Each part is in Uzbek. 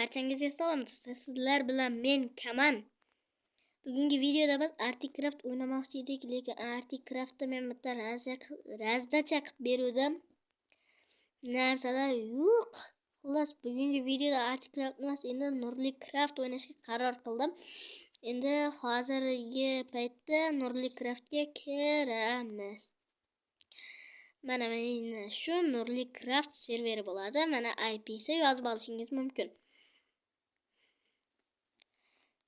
barchangizga salom. Sizlar bilan men Kaman. Bugungi videoda biz Articraft o'ynamoqchi edik, lekin Articraftda men bitta razdacha qilib beruvdim. Narsalar yo'q. Xullas, bugungi videoda Articraft emas, endi Nurli Craft o'ynashga qaror qildim. Endi hozirgi paytda Nurli Craftga kiramiz. Mana shu Nurli Craft serveri bo'ladi. Mana IP'si yozib olishingiz mumkin.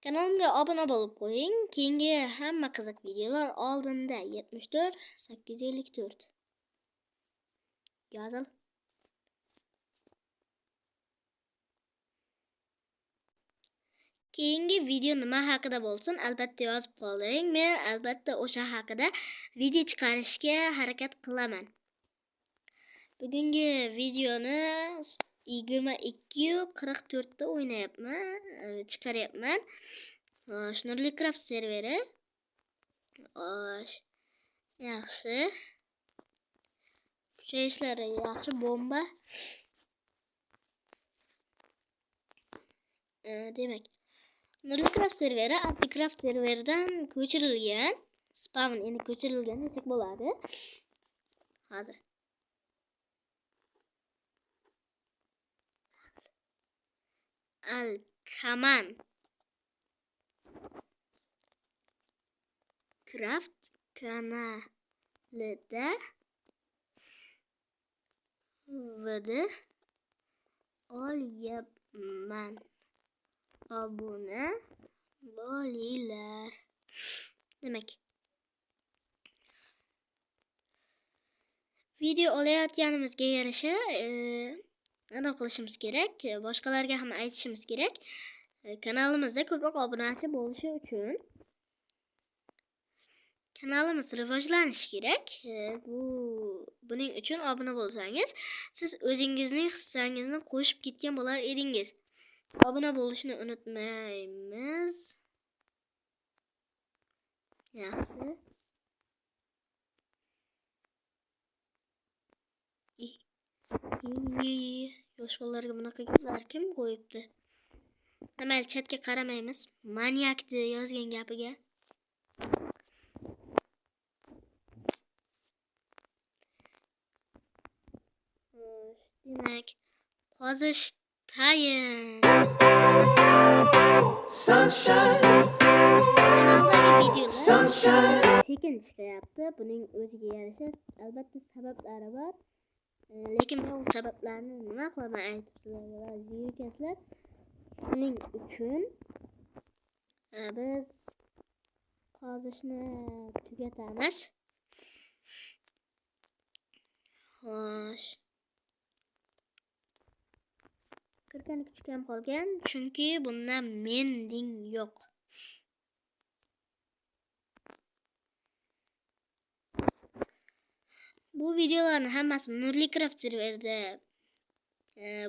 Kanalimga obuna bo'lib qo'ying. Keyingi hamma qiziq videolar oldinda 74 854. Yozil. Keyingi video nima haqida bo'lsin, albatta yozib qoldiring. Men albatta o'sha haqida video chiqarishga harakat qilaman. Bugungi videoni 22:44 da o'ynayapman, chiqaryapman. Nurli Craft serveri. Yaxshi. Kuchayishlari yaxshi, bomba. Demak, Nurli Craft serveri Articraft serveridan ko'chirilgan. Spawn endi ko'chirilgan desak bo'ladi. Hozir Kaman Craft kanalida video olyapman. Obuna bo'linglar. Demak, video olayotganimizga yarasha nima qilishimiz kerak? Boshqalarga ham aytishimiz kerak. Kanalimizda ko'proq obunachi bo'lishi uchun kanalimiz rivojlanishi kerak. Buning uchun obuna bo'lsangiz, siz o'zingizning hissangizni qo'shib ketgan bo'lar edingiz. Obuna bo'lishni unutmaymiz. Yaxshi. Yosh bolalarga bunaqa gaplar kim qo'yibdi? Mayli, chatga qaramaymiz. Maniakni yozgan gapiga. Demak, qozish tayin. Kanaldagi videolar sekin chiqyapti. Buning o'ziga yarasha albatta sabablari bor. Lekin men bu sabablarni nima qilaman aytib sizlarga va zerikasizlar. Shuning uchun biz qozishni tugatamiz. Xo'sh. Kirgan kuch kam qolgan, chunki bunda mending yo'q. Bu videolarning hammasi Nurli Craft serverida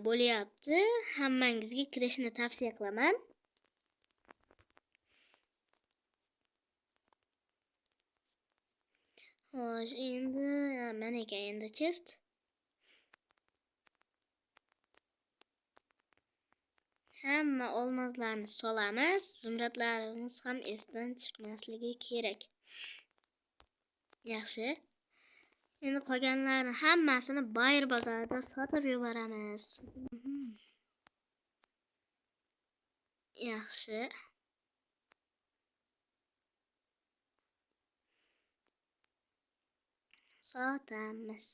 bo'lyapti. Hammangizga kirishni tavsiya qilaman. Xo'sh, endi mana ekan endi chest. Hamma olmozlarni solamiz. Zumradlarimiz ham esdan chiqmasligi kerak. Yaxshi. Endi qolganlarni hammasini Bayr bozorida sotib yuboramiz. Yaxshi. Sotamiz.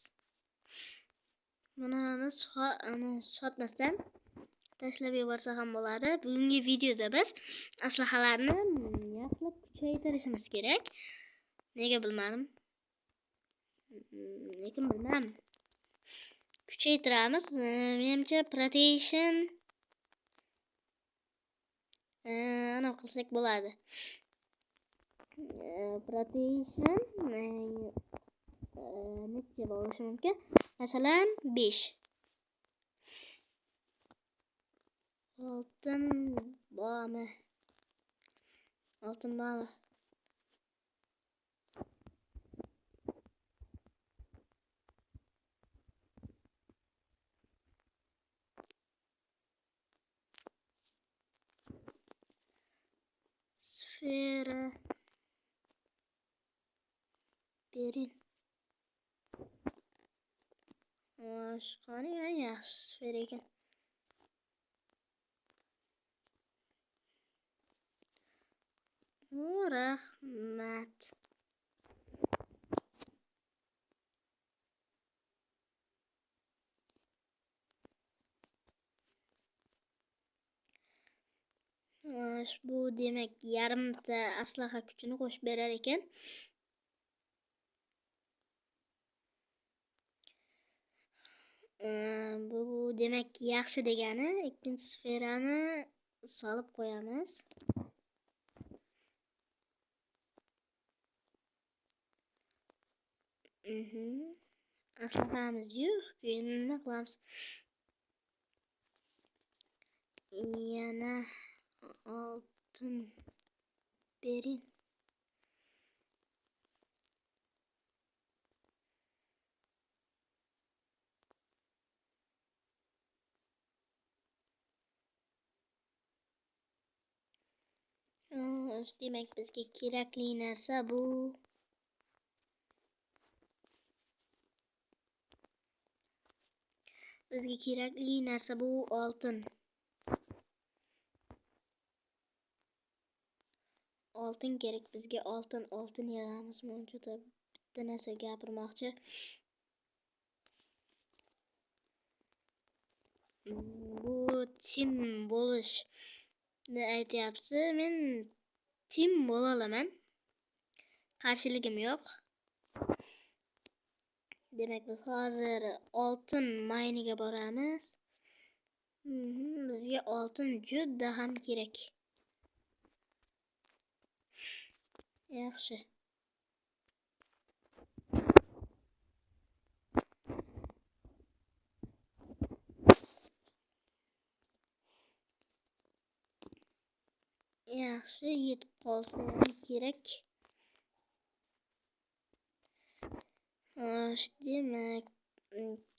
Buni sotmasdan tashlab yuborsa ham bo'ladi. Bugungi videoda biz aslahalarni yaxshilab kuchaytirishimiz kerak. Nega bilmadim. Lekin bilmadim. Kuchaytiramiz. Menimcha protection ana qilsak bo'ladi. Protection necha bo'lishi mumkin? Masalan 5. Oltin bormi? Oltin bormi? sfera bering. Qani yaxshi sfera ekan. Rahmat. Bu demak yarimta aslaha kuchini qo'shib berar ekan. Bu demak yaxshi degani, ikkinchi sferani solib qo'yamiz. Aslahamiz yo'q, endi nima qilamiz? Yana oltin bering. Demak bizga kerakli narsa bu. Bizga kerakli narsa bu oltin. Oltin kerak bizga, oltin yig'amiz. Men juda bitta narsa gapirmoqchi. Bu tim bo'lishni aytyapti. Men tim bo'la olaman. Qarshiligim yo'q. Demak biz hozir oltin mayniga boramiz. Bizga oltin juda ham kerak. Yaxshi. Yaxshi, yetib qolsa kerak. Demak,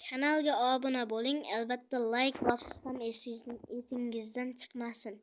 kanalga obuna bo'ling. Albatta like bosish ham esingizdan chiqmasin.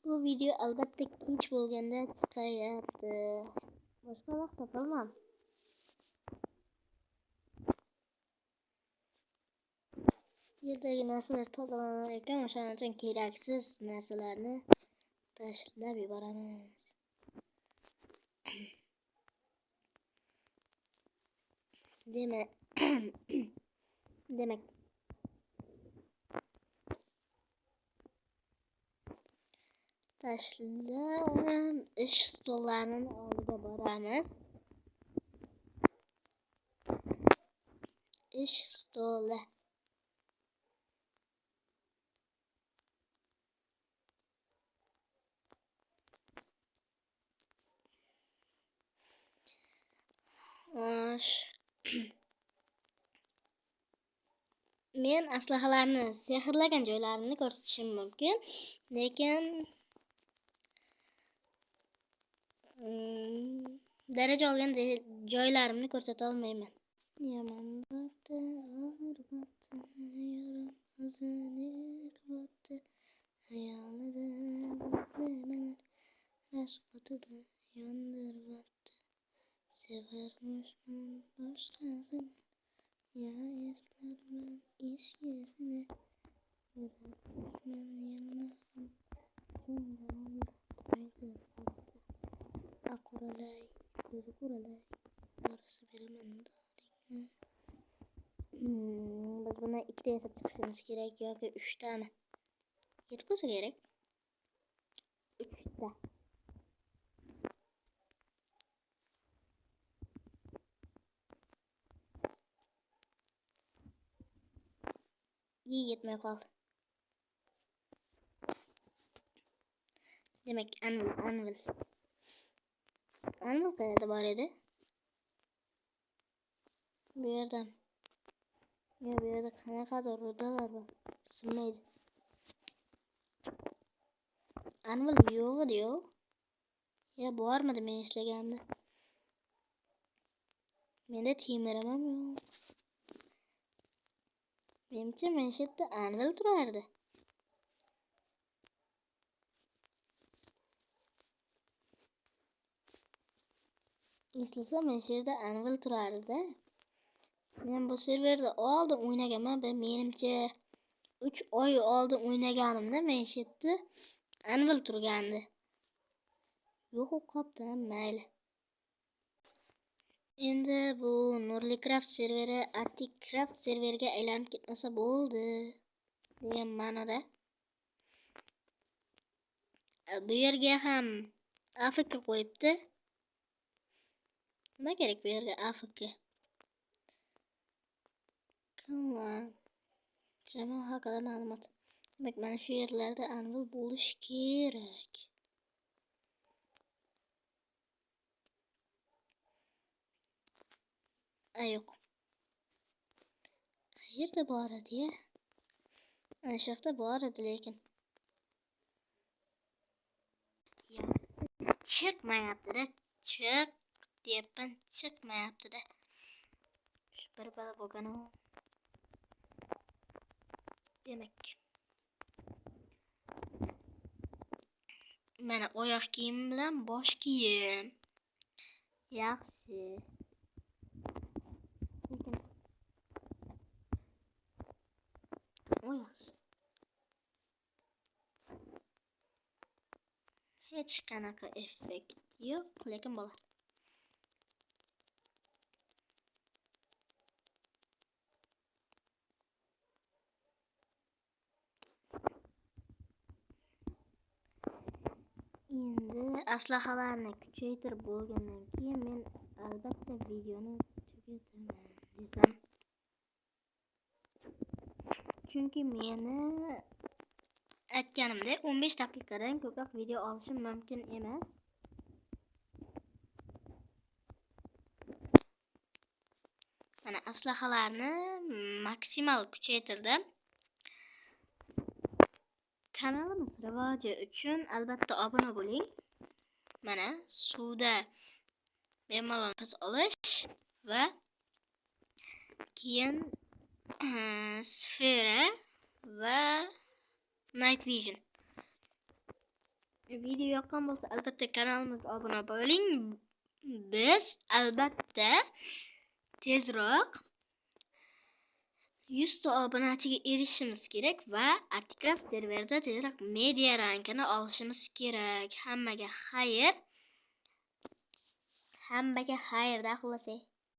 Bu video albatta kech bo'lganda chiqayapti. Boshqa vaqt topolmam. Yerdagi narsalar tozalanar ekan, o'shaning uchun keraksiz narsalarni tashlab yuboramiz. Demak tashlab ish stollarining oldiga boramiz. Ish stoli. Men aslahalarni sehrlagan joylarimni ko'rsatishim mumkin, lekin daraja olgan joylarimni ko'rsata olmayman. Yomon bo'ldi, og'ir bo'ldi, yarim o'zini qildi, hayolida bo'lmalar, rashk o'tida yondiribdi, sevarmishman boshqasini, ya eslarman eskisini, yurakman yalnizim, ko'nglimda quralay, ko'zi quralay, yarasi beraman dodingni. Biz buni ikkita yasab chiqishimiz kerak yoki 3 tami? Yetib kerak. 3 ta. iyi yetmay qoldi. Demak, anvil qayerda bor edi? Bu yerdan. Ya bu yerda qanaqadir rudalar bor. Sinmaydi. Anvil yo'q edi-yu. Ya bormidi men eslaganimda? Menda temirim ham yo'q. Menimcha men shu yerda anvil turardi. Eslasam men shu yerda anvil turardi-da. Men bu serverda oldin o'ynaganman. Menimcha 3 oy oldin o'ynaganimda men shu yerda anvil turgandi. Yo'q qopti, mayli. Endi bu Nurli Craft serveri Arctic Craft serveriga aylanib ketmasa bo'ldi degan ma'noda. Bu yerga ham AFK qo'yibdi. Nima kerak bu yerga AFK? Jamoa haqida ma'lumot. Demak, mana shu yerlarda anvil bo'lishi kerak. Yo'q. Qayerda bor edi? Ana shu yerda bor edi lekin. Chiqmayapti-da. Chiq deyapman, chiqmayapti-da. Shu bir bala bo'lgan-u. Demak. Mana oyoq kiyim bilan bosh kiyim. Yaxshi. Lekin yaxshi. Hech qanaqa effekt yo'q, lekin bo'ladi. Endi aslahalarni kuchaytirib bo'lgandan keyin men albatta videoni tugataman desam. Chunki meni aytganimdek 15 daqiqadan ko'proq video olishim mumkin emas. Mana aslahalarni maksimal kuchaytirdim. Kanalimiz rivoji uchun albatta obuna bo'ling. Mana suvda bemalol nafas olish va keyin sfera va night vision. Video yoqqan bo'lsa albatta kanalimizga obuna bo'ling. Biz albatta tezroq 100 ta obunachiga erishishimiz kerak va Arctic Craft serverida tezroq media rankini olishimiz kerak. Hammaga xayr. Hammaga xayrda xulosay.